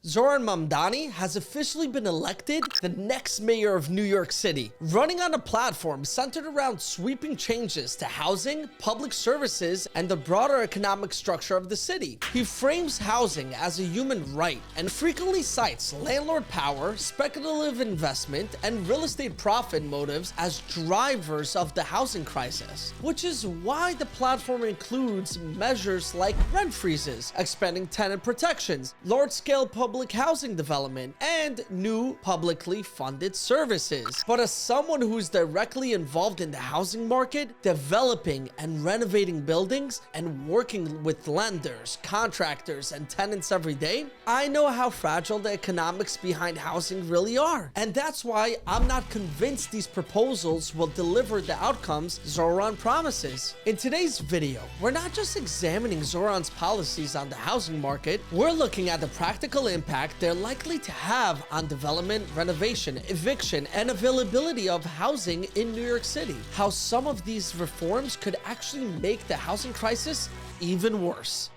Zohran Mamdani has officially been elected the next mayor of New York City, running on a platform centered around sweeping changes to housing, public services, and the broader economic structure of the city. He frames housing as a human right and frequently cites landlord power, speculative investment, and real estate profit motives as drivers of the housing crisis, which is why the platform includes measures like rent freezes, expanding tenant protections, large-scale public housing development, and new publicly funded services. But as someone who's directly involved in the housing market, developing and renovating buildings, and working with lenders, contractors, and tenants every day, I know how fragile the economics behind housing really are. And that's why I'm not convinced these proposals will deliver the outcomes Zohran promises. In today's video, we're not just examining Zohran's policies on the housing market, we're looking at the practical impact they're likely to have on development, renovation, eviction, and availability of housing in New York City. How some of these reforms could actually make the housing crisis even worse.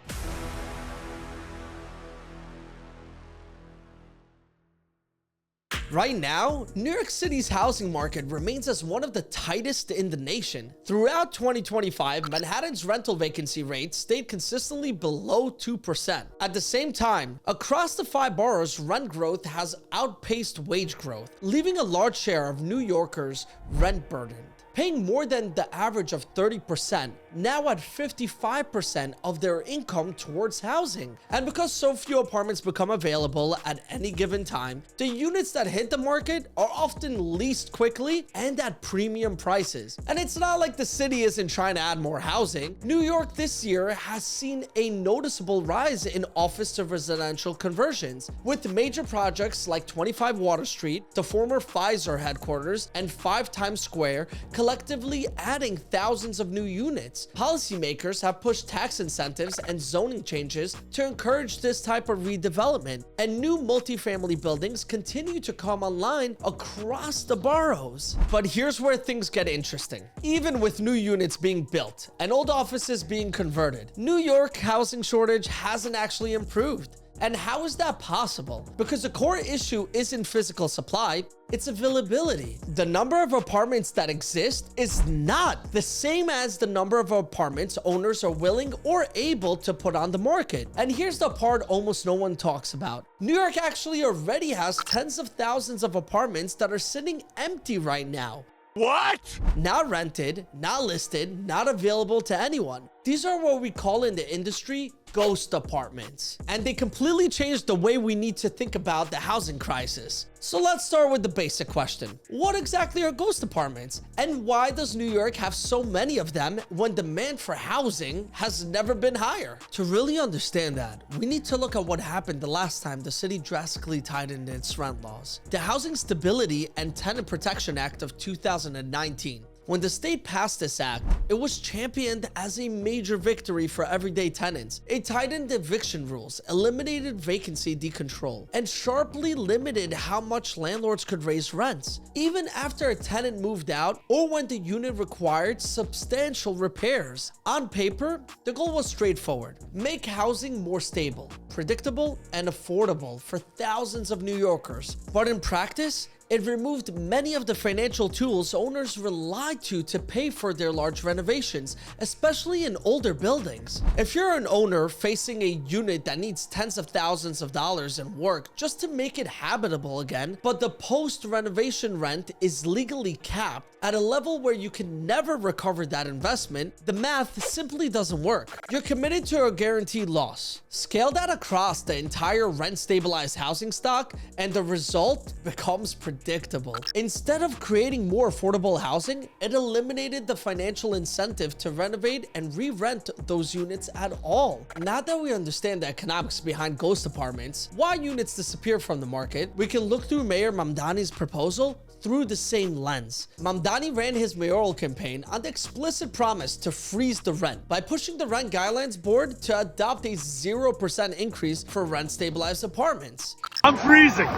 Right now, New York City's housing market remains as one of the tightest in the nation. Throughout 2025, Manhattan's rental vacancy rate stayed consistently below 2%. At the same time, across the 5 boroughs, rent growth has outpaced wage growth, leaving a large share of New Yorkers rent-burdened, paying more than the average of 30%, now at 55% of their income towards housing. And because so few apartments become available at any given time, the units that hit the market are often leased quickly and at premium prices. And it's not like the city isn't trying to add more housing. New York this year has seen a noticeable rise in office to residential conversions, with major projects like 25 Water Street, the former Pfizer headquarters, and 5 Times Square collectively adding thousands of new units. Policymakers have pushed tax incentives and zoning changes to encourage this type of redevelopment, and new multifamily buildings continue to come online across the boroughs. But here's where things get interesting. Even with new units being built and old offices being converted, New York housing shortage hasn't actually improved. And how is that possible? Because the core issue isn't physical supply, it's availability. The number of apartments that exist is not the same as the number of apartments owners are willing or able to put on the market. And here's the part almost no one talks about. New York actually already has tens of thousands of apartments that are sitting empty right now. What? Not rented, not listed, not available to anyone. These are what we call in the industry ghost apartments. And they completely changed the way we need to think about the housing crisis. So let's start with the basic question. What exactly are ghost apartments? And why does New York have so many of them when demand for housing has never been higher? To really understand that, we need to look at what happened the last time the city drastically tightened its rent laws. The Housing Stability and Tenant Protection Act of 2019. When the state passed this act, it was championed as a major victory for everyday tenants. It tightened eviction rules, eliminated vacancy decontrol, and sharply limited how much landlords could raise rents, even after a tenant moved out or when the unit required substantial repairs. On paper, the goal was straightforward: make housing more stable, predictable, and affordable for thousands of New Yorkers. But in practice, it removed many of the financial tools owners relied to pay for their large renovations, especially in older buildings. If you're an owner facing a unit that needs tens of thousands of dollars in work just to make it habitable again, but the post-renovation rent is legally capped at a level where you can never recover that investment, the math simply doesn't work. You're committed to a guaranteed loss. Scale that across the entire rent-stabilized housing stock, and the result becomes predictable. Instead of creating more affordable housing, it eliminated the financial incentive to renovate and re-rent those units at all. Now that we understand the economics behind ghost apartments, why units disappear from the market, we can look through Mayor Mamdani's proposal through the same lens. Mamdani ran his mayoral campaign on the explicit promise to freeze the rent by pushing the Rent Guidelines Board to adopt a 0% increase for rent-stabilized apartments. I'm freezing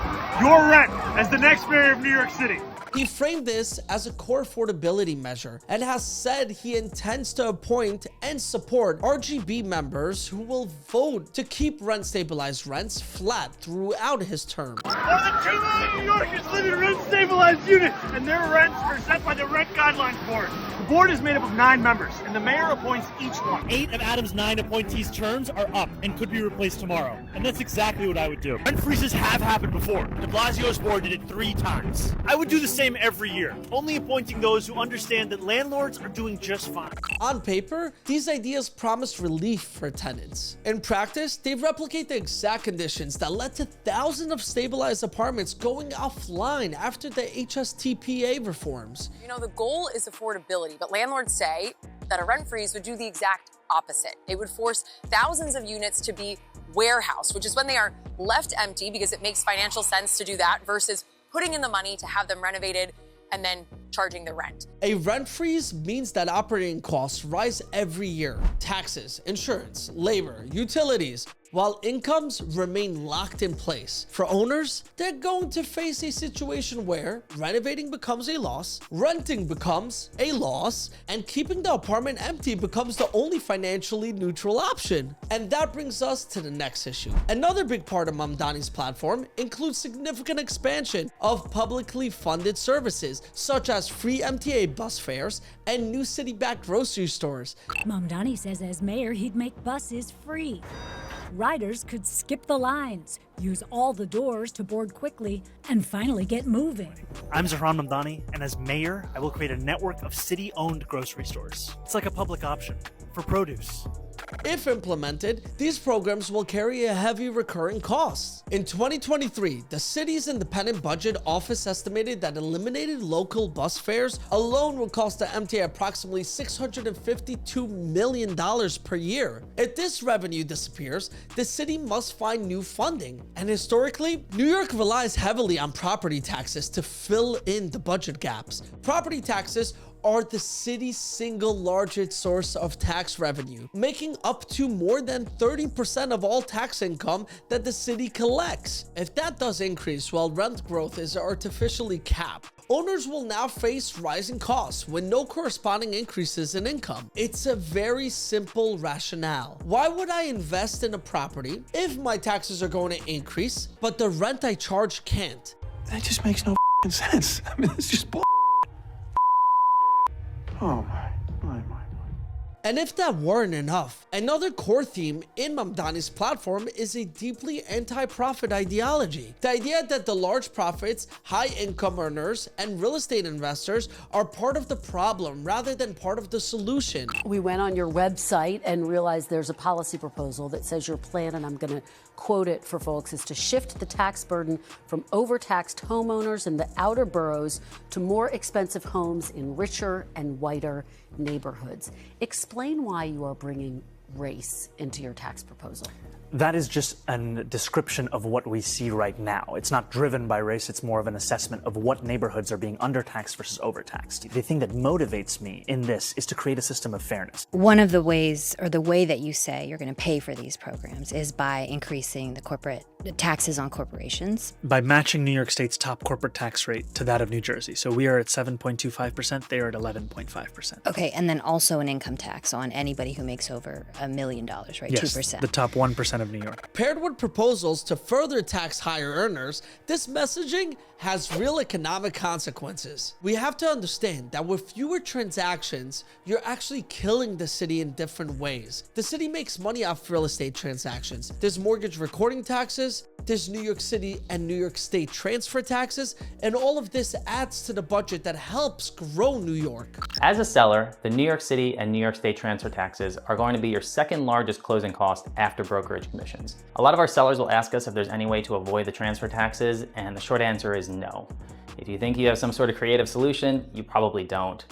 your rent as the next mayor of New York City. He framed this as a core affordability measure and has said he intends to appoint and support RGB members who will vote to keep rent-stabilized rents flat throughout his term. More than 2 million New Yorkers live in rent-stabilized units, and their rents are set by the Rent Guidelines Board. The board is made up of 9 members, and the mayor appoints each one. 8 of Adams' 9 appointees' terms are up and could be replaced tomorrow. And that's exactly what I would do. Rent freezes have happened before. De Blasio's board did it 3 times. I would do the same every year, only appointing those who understand that landlords are doing just fine. On paper, these ideas promise relief for tenants. In practice, they replicate the exact conditions that led to thousands of stabilized apartments going offline after the HSTPA reforms. You know, the goal is affordability, but landlords say that a rent freeze would do the exact opposite. It would force thousands of units to be warehoused, which is when they are left empty because it makes financial sense to do that versus putting in the money to have them renovated and then charging the rent. A rent freeze means that operating costs rise every year. Taxes, insurance, labor, utilities, while incomes remain locked in place. For owners, they're going to face a situation where renovating becomes a loss, renting becomes a loss, and keeping the apartment empty becomes the only financially neutral option. And that brings us to the next issue. Another big part of Mamdani's platform includes significant expansion of publicly funded services, such as free MTA bus fares and new city-backed grocery stores. Mamdani says as mayor, he'd make buses free. Riders could skip the lines, use all the doors to board quickly, and finally get moving. I'm Zohran Mamdani, and as mayor, I will create a network of city-owned grocery stores. It's like a public option for produce. If implemented, these programs will carry a heavy recurring cost. In 2023, the city's independent budget office estimated that eliminated local bus fares alone will cost the MTA approximately $652 million per year. If this revenue disappears, the city must find new funding. And historically, New York relies heavily on property taxes to fill in the budget gaps. Property taxes are the city's single largest source of tax revenue, making up to more than 30% of all tax income that the city collects. If that does increase while rent growth is artificially capped, owners will now face rising costs with no corresponding increases in income. It's a very simple rationale. Why would I invest in a property if my taxes are going to increase, but the rent I charge can't? That just makes no sense. I mean, it's just bull. Oh my. And if that weren't enough, another core theme in Mamdani's platform is a deeply anti-profit ideology. The idea that the large profits, high income earners, and real estate investors are part of the problem rather than part of the solution. We went on your website and realized there's a policy proposal that says your plan, and I'm going to quote it for folks, is to shift the tax burden from overtaxed homeowners in the outer boroughs to more expensive homes in richer and whiter neighborhoods. Explain why you are bringing race into your tax proposal. That is just a description of what we see right now. It's not driven by race, it's more of an assessment of what neighborhoods are being undertaxed versus overtaxed. The thing that motivates me in this is to create a system of fairness. One of the ways, or the way that you say you're going to pay for these programs, is by increasing the corporate taxes on corporations. By matching New York State's top corporate tax rate to that of New Jersey. So we are at 7.25%, they are at 11.5%. Okay, and then also an income tax on anybody who makes over $1 million, right? Yes, 2%. the top 1% of New York. Paired with proposals to further tax higher earners, this messaging has real economic consequences. We have to understand that with fewer transactions, you're actually killing the city in different ways. The city makes money off real estate transactions. There's mortgage recording taxes, there's New York City and New York State transfer taxes, and all of this adds to the budget that helps grow New York. As a seller, the New York City and New York State transfer taxes are going to be your second largest closing cost after brokerage commissions. A lot of our sellers will ask us if there's any way to avoid the transfer taxes, and the short answer is no. If you think you have some sort of creative solution, you probably don't.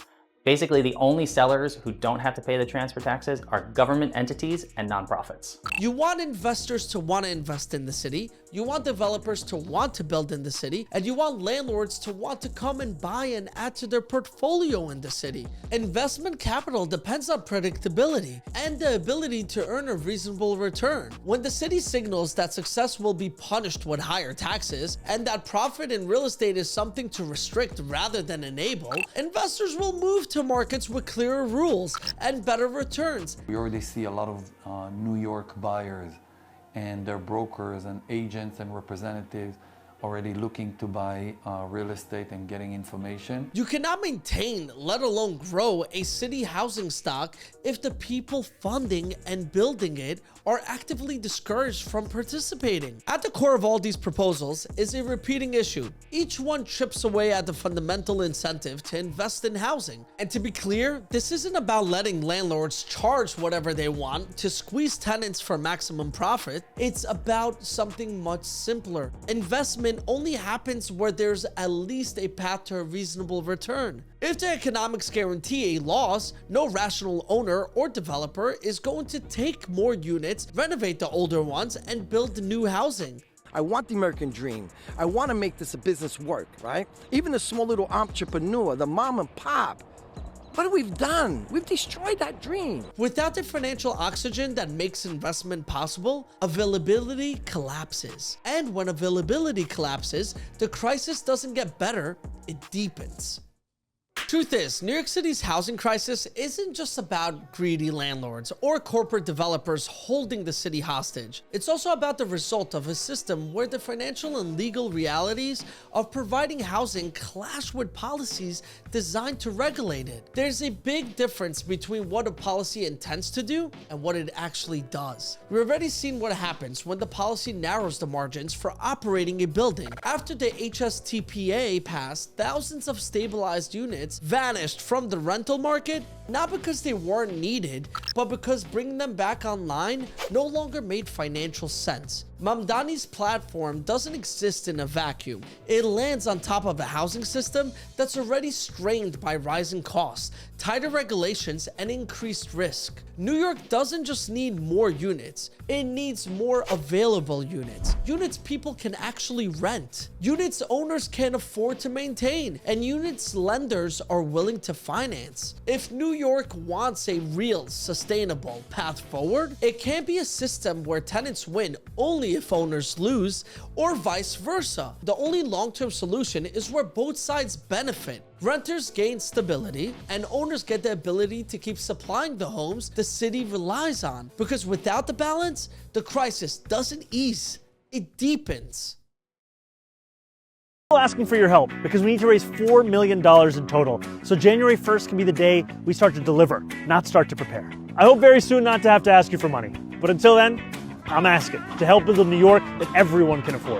Basically, the only sellers who don't have to pay the transfer taxes are government entities and nonprofits. You want investors to want to invest in the city, you want developers to want to build in the city, and you want landlords to want to come and buy and add to their portfolio in the city. Investment capital depends on predictability and the ability to earn a reasonable return. When the city signals that success will be punished with higher taxes and that profit in real estate is something to restrict rather than enable, investors will move to markets with clearer rules and better returns. We already see a lot of New York buyers and their brokers and agents and representatives already looking to buy real estate and getting information. You cannot maintain, let alone grow, a city housing stock if the people funding and building it are actively discouraged from participating. At the core of all these proposals is a repeating issue. Each one chips away at the fundamental incentive to invest in housing. And to be clear, this isn't about letting landlords charge whatever they want to squeeze tenants for maximum profit. It's about something much simpler. Investment only happens where there's at least a path to a reasonable return. If the economics guarantee a loss, no rational owner or developer is going to take more units, renovate the older ones, and build new housing. I want the American dream. I want to make this a business work, right? Even the small little entrepreneur, the mom and pop. What have we done? We've destroyed that dream. Without the financial oxygen that makes investment possible, availability collapses. And when availability collapses, the crisis doesn't get better, it deepens. Truth is, New York City's housing crisis isn't just about greedy landlords or corporate developers holding the city hostage. It's also about the result of a system where the financial and legal realities of providing housing clash with policies designed to regulate it. There's a big difference between what a policy intends to do and what it actually does. We've already seen what happens when the policy narrows the margins for operating a building. After the HSTPA passed, thousands of stabilized units vanished from the rental market, not because they weren't needed, but because bringing them back online no longer made financial sense. Mamdani's platform doesn't exist in a vacuum. It lands on top of a housing system that's already strained by rising costs, tighter regulations, and increased risk. New York doesn't just need more units, it needs more available units. Units people can actually rent. Units owners can afford to maintain, and units lenders are willing to finance. If New York wants a real, sustainable path forward, it can't be a system where tenants win only if owners lose, or vice versa. The only long-term solution is where both sides benefit. Renters gain stability, and owners get the ability to keep supplying the homes the city relies on. Because without the balance, the crisis doesn't ease, it deepens. Asking for your help because we need to raise $4 million in total. So January 1st can be the day we start to deliver, not start to prepare. I hope very soon not to have to ask you for money. But until then, I'm asking to help build a New York that everyone can afford.